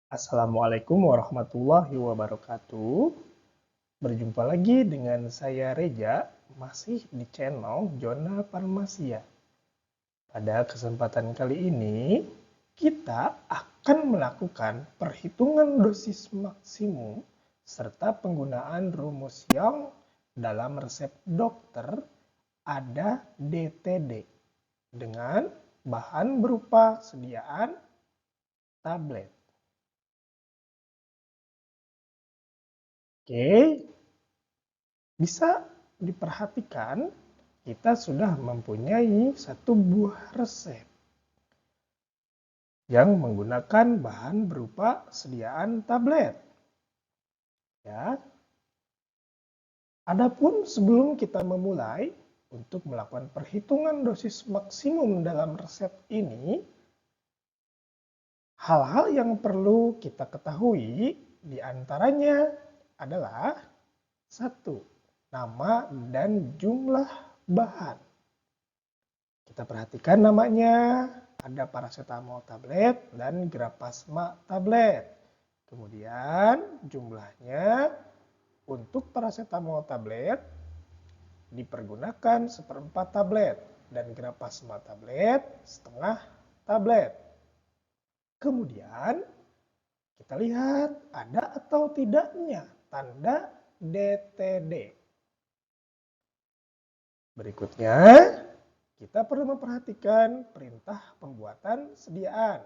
Assalamualaikum warahmatullahi wabarakatuh. Berjumpa lagi dengan saya Reja, masih di channel Zona Farmasia. Pada kesempatan kali ini, kita akan melakukan perhitungan dosis maksimum serta penggunaan rumus yang dalam resep dokter ada DTD dengan bahan berupa sediaan tablet. Oke, bisa diperhatikan kita sudah mempunyai satu buah resep yang menggunakan bahan berupa sediaan tablet. Ya. Adapun sebelum kita memulai untuk melakukan perhitungan dosis maksimum dalam resep ini, hal-hal yang perlu kita ketahui diantaranya adalah satu, nama dan jumlah bahan. Kita perhatikan namanya, ada paracetamol tablet dan grapasma tablet. Kemudian jumlahnya untuk paracetamol tablet dipergunakan 1/4 tablet dan grapasma tablet setengah tablet. Kemudian kita lihat ada atau tidaknya tanda DTD. Berikutnya, kita perlu memperhatikan perintah pembuatan sediaan.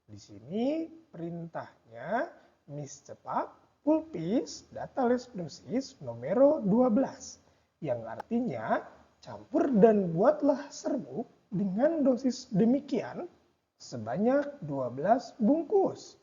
Di sini perintahnya miscepak pulpis datales dosis numero 12 yang artinya campur dan buatlah serbuk dengan dosis demikian sebanyak 12 bungkus.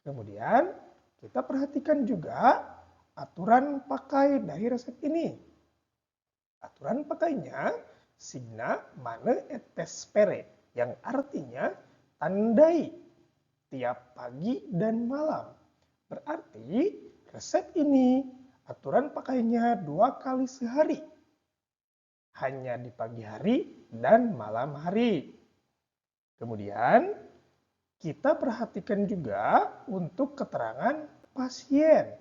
Kemudian kita perhatikan juga aturan pakai dari resep ini. Aturan pakainya signa mane et vespere yang artinya tandai tiap pagi dan malam. Berarti resep ini aturan pakainya 2 kali sehari. Hanya di pagi hari dan malam hari. Kemudian kita perhatikan juga untuk keterangan pasien.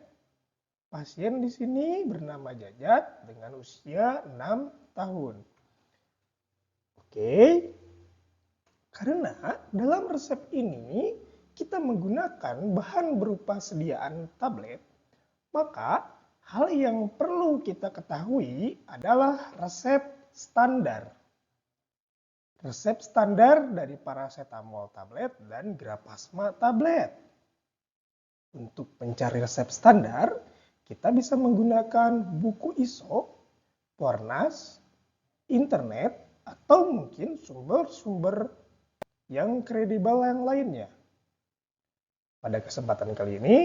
Pasien di sini bernama Jajat dengan usia 6 tahun. Oke, karena dalam resep ini kita menggunakan bahan berupa sediaan tablet, maka hal yang perlu kita ketahui adalah resep standar. Resep standar dari paracetamol tablet dan grapasma tablet. Untuk mencari resep standar, kita bisa menggunakan buku ISO, Fornas, internet, atau mungkin sumber-sumber yang kredibel yang lainnya. Pada kesempatan kali ini,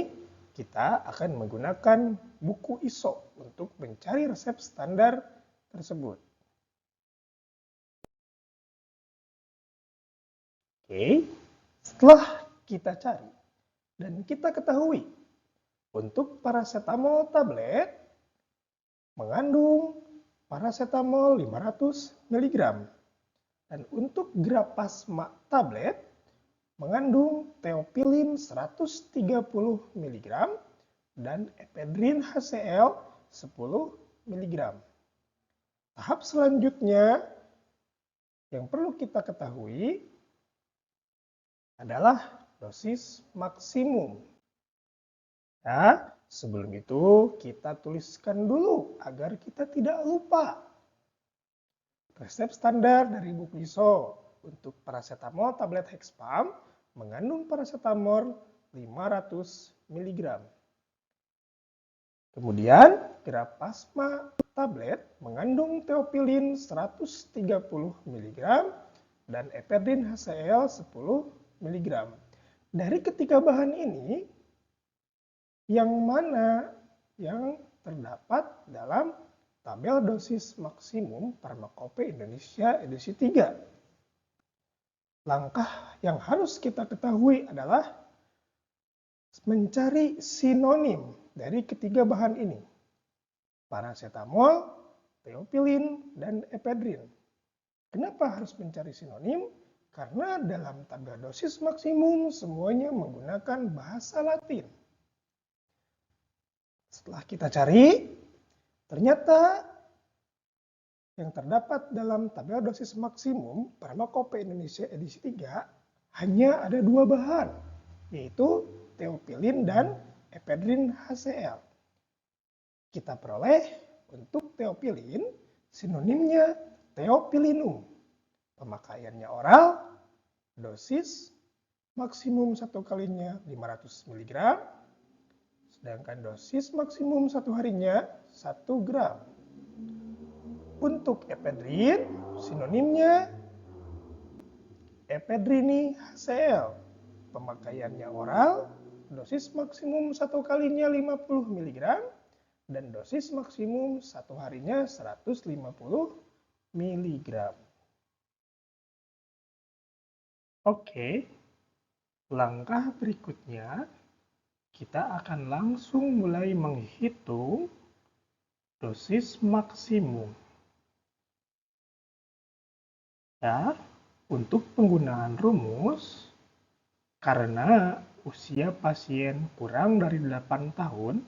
kita akan menggunakan buku ISO untuk mencari resep standar tersebut. Oke, setelah kita cari dan kita ketahui untuk paracetamol tablet mengandung paracetamol 500 mg dan untuk grapasma tablet mengandung theophylline 130 mg dan ephedrine HCl 10 mg. Tahap selanjutnya yang perlu kita ketahui adalah dosis maksimum. Ya, sebelum itu kita tuliskan dulu agar kita tidak lupa. Resep standar dari buku ISO untuk paracetamol tablet Hexpam mengandung paracetamol 500 mg. Kemudian grapasma tablet mengandung theophylline 130 mg dan ephedrine HCl 10 mg. Dari ketiga bahan ini, yang mana yang terdapat dalam tabel dosis maksimum Farmakope Indonesia edisi 3. Langkah yang harus kita ketahui adalah mencari sinonim dari ketiga bahan ini. Paracetamol, theophylline, dan ephedrine. Kenapa harus mencari sinonim? Karena dalam tabel dosis maksimum semuanya menggunakan bahasa Latin. Setelah kita cari, ternyata yang terdapat dalam tabel dosis maksimum Pharmacopoeia Indonesia edisi 3 hanya ada 2 bahan, yaitu theophylline dan ephedrine HCl. Kita peroleh untuk theophylline sinonimnya theophylinum. Pemakaiannya oral, dosis maksimum 1 kalinya 500 mg, sedangkan dosis maksimum 1 harinya 1 gram. Untuk ephedrine, sinonimnya ephedrine HCl. Pemakaiannya oral, dosis maksimum 1 kalinya 50 mg, dan dosis maksimum 1 harinya 150 mg. Oke, langkah berikutnya kita akan langsung mulai menghitung dosis maksimum. Ya, untuk penggunaan rumus, karena usia pasien kurang dari 8 tahun,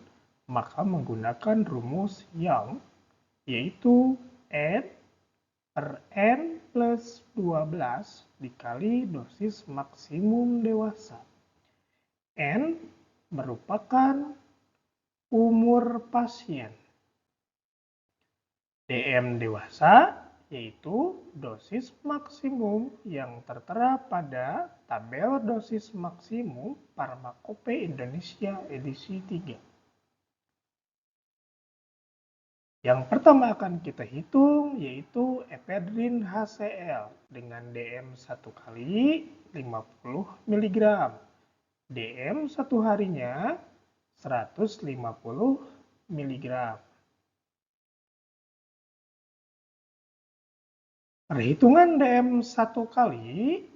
maka menggunakan rumus Young, yaitu N/N plus 12 dikali dosis maksimum dewasa. N merupakan umur pasien. DM dewasa yaitu dosis maksimum yang tertera pada tabel dosis maksimum Pharmacopoeia Indonesia edisi 3. Yang pertama akan kita hitung yaitu ephedrine HCl dengan DM 1 kali 50 mg. DM 1 harinya 150 mg. Perhitungan DM 1 kali,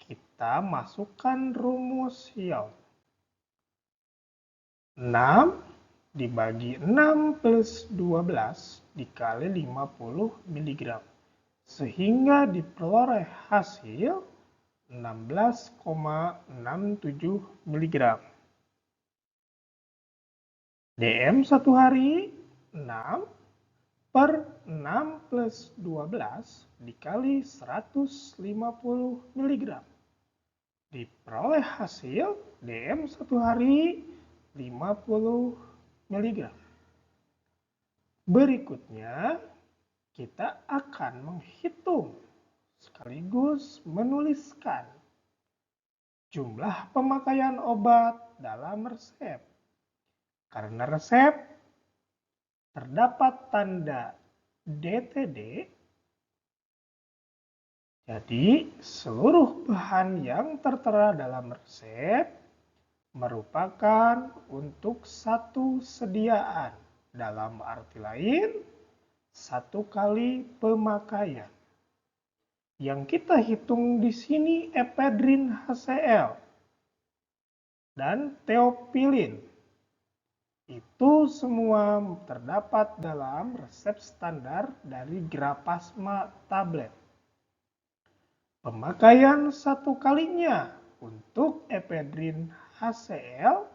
kita masukkan rumus Young. 6 dibagi 6 plus 12 dikali 50 mg. Sehingga diperoleh hasil 16,67 mg. DM 1 hari 6 per 6 plus 12 dikali 150 mg. Diperoleh hasil DM 1 hari 50 mg. Berikutnya, kita akan menghitung sekaligus menuliskan jumlah pemakaian obat dalam resep. Karena resep terdapat tanda DTD, jadi seluruh bahan yang tertera dalam resep merupakan untuk satu sediaan. Dalam arti lain, 1 kali pemakaian. Yang kita hitung di sini ephedrine HCl dan theophylline. Itu semua terdapat dalam resep standar dari Grapasma tablet. Pemakaian 1 kalinya untuk ephedrine HCl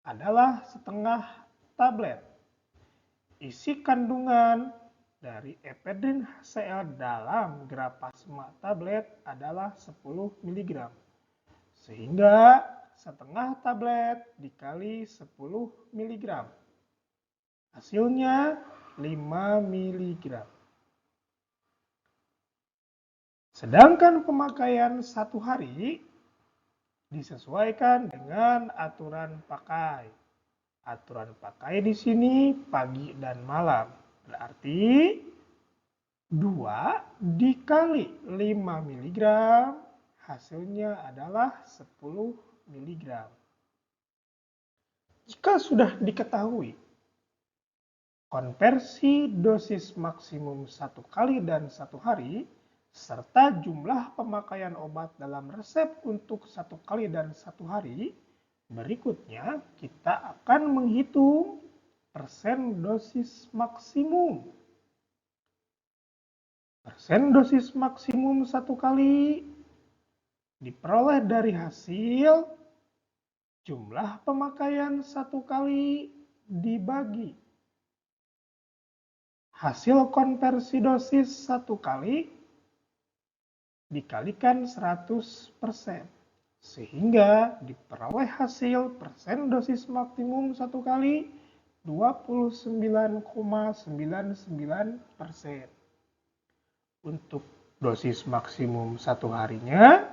adalah setengah tablet. Isi kandungan dari ephedrine HCl dalam Grapasma tablet adalah 10 mg. Sehingga setengah tablet dikali 10 mg. Hasilnya 5 mg. Sedangkan pemakaian 1 hari disesuaikan dengan aturan pakai. Aturan pakai di sini pagi dan malam. Berarti 2 dikali 5 mg hasilnya adalah 10 mg. Jika sudah diketahui konversi dosis maksimum 1 kali dan 1 hari, serta jumlah pemakaian obat dalam resep untuk 1 kali dan 1 hari, berikutnya kita akan menghitung persen dosis maksimum. Persen dosis maksimum 1 kali diperoleh dari hasil jumlah pemakaian 1 kali dibagi hasil konversi dosis 1 kali dikalikan 100%. Sehingga diperoleh hasil persen dosis maksimum 1 kali 29,99%. Untuk dosis maksimum 1 harinya,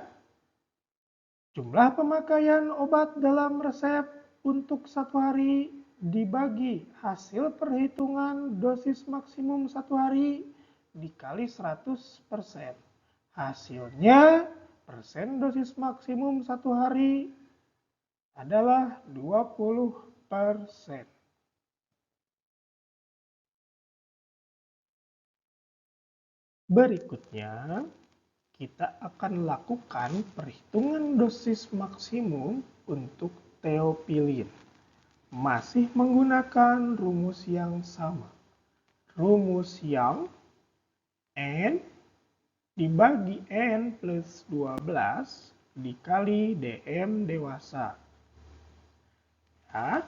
jumlah pemakaian obat dalam resep untuk 1 hari dibagi hasil perhitungan dosis maksimum 1 hari dikali 100%. Hasilnya, persen dosis maksimum 1 hari adalah 20%. Berikutnya, kita akan lakukan perhitungan dosis maksimum untuk teopilin. Masih menggunakan rumus yang sama. Rumus yang N dibagi N plus 12 dikali DM dewasa. Ya,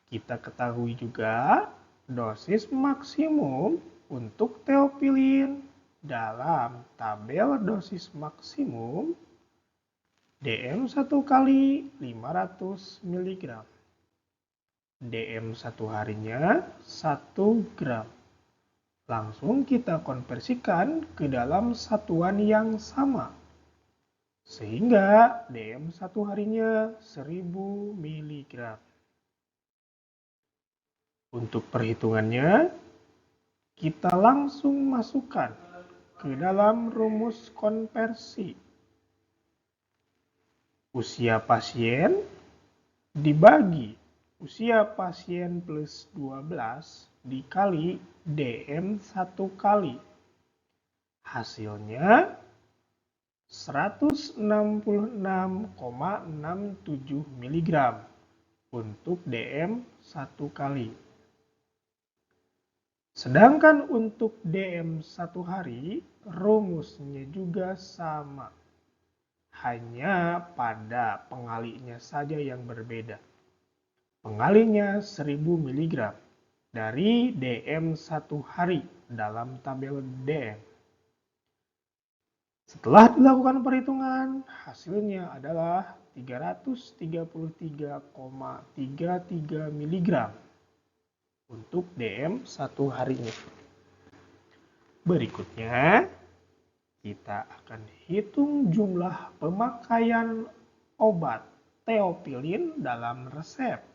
kita ketahui juga dosis maksimum untuk teopilin dalam tabel dosis maksimum DM 1 kali 500 mg. DM 1 harinya 1 gram. Langsung kita konversikan ke dalam satuan yang sama. Sehingga DM 1 harinya 1000 mg. Untuk perhitungannya, kita langsung masukkan ke dalam rumus konversi. Usia pasien dibagi usia pasien plus 12 dikali DM 1 kali. Hasilnya 166,67 mg untuk DM 1 kali. Sedangkan untuk DM 1 hari, rumusnya juga sama. Hanya pada pengalinya saja yang berbeda. Pengalinya 1000 mg dari DM 1 hari dalam tabel DM. Setelah dilakukan perhitungan, hasilnya adalah 333,33 mg untuk DM 1 harinya. Berikutnya, kita akan hitung jumlah pemakaian obat teopilin dalam resep.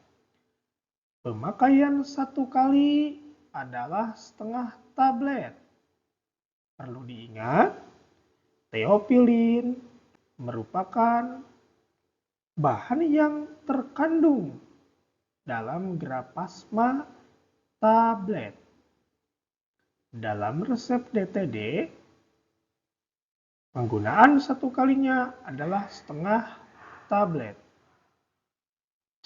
Pemakaian 1 kali adalah setengah tablet. Perlu diingat, teopilin merupakan bahan yang terkandung dalam grapasma tablet. Dalam resep DTD, penggunaan 1 kalinya adalah setengah tablet.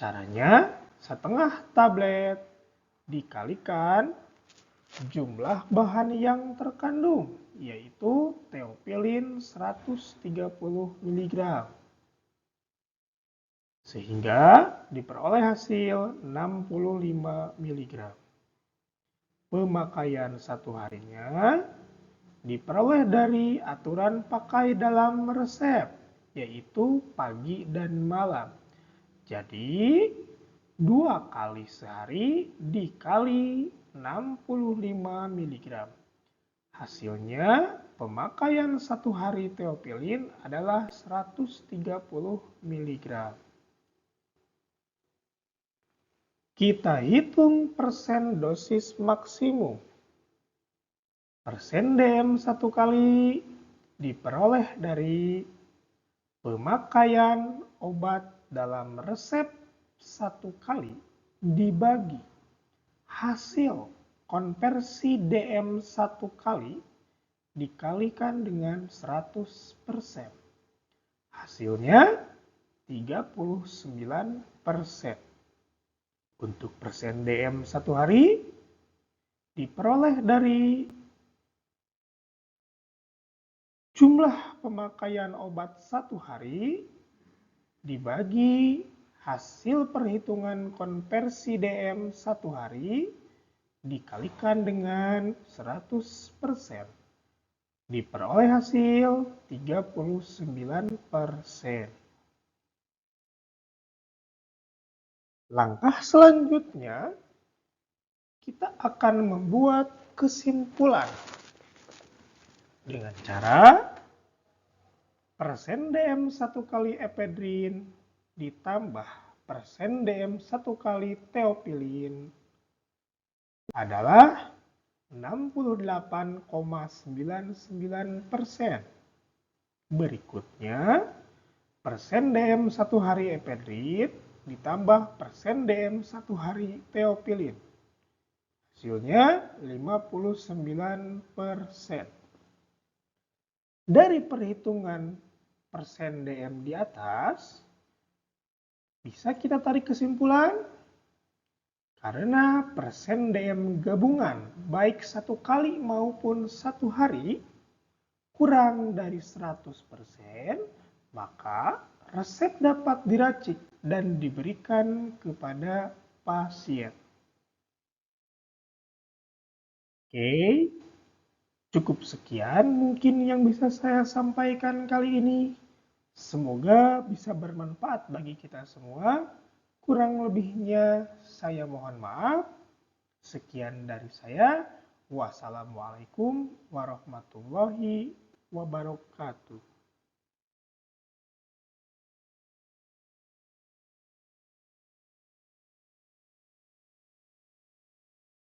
Caranya, setengah tablet dikalikan jumlah bahan yang terkandung, yaitu teopilin 130 mg. Sehingga diperoleh hasil 65 mg. Pemakaian 1 harinya diperoleh dari aturan pakai dalam resep, yaitu pagi dan malam. Jadi, 2 kali sehari dikali 65 mg. Hasilnya, pemakaian 1 hari teopilin adalah 130 mg. Kita hitung persen dosis maksimum. Persen DM 1 kali diperoleh dari pemakaian obat dalam resep 1 kali dibagi hasil konversi DM 1 kali dikalikan dengan 100%. Hasilnya 39%. Untuk persen DM 1 hari diperoleh dari jumlah pemakaian obat satu hari dibagi hasil perhitungan konversi DM satu hari dikalikan dengan 100%. Diperoleh hasil 39%. Langkah selanjutnya, kita akan membuat kesimpulan dengan cara persen DM 1 kali epedrin ditambah persen DM 1 kali teopilin adalah 68,99%. Berikutnya, persen DM 1 hari epedrin ditambah persen DM 1 hari teopilin. Hasilnya 59%. Dari perhitungan persen DM di atas, bisa kita tarik kesimpulan karena persen DM gabungan baik satu kali maupun satu hari kurang dari 100%, maka resep dapat diracik dan diberikan kepada pasien. Oke, cukup sekian mungkin yang bisa saya sampaikan kali ini. Semoga bisa bermanfaat bagi kita semua. Kurang lebihnya saya mohon maaf. Sekian dari saya. Wassalamualaikum warahmatullahi wabarakatuh.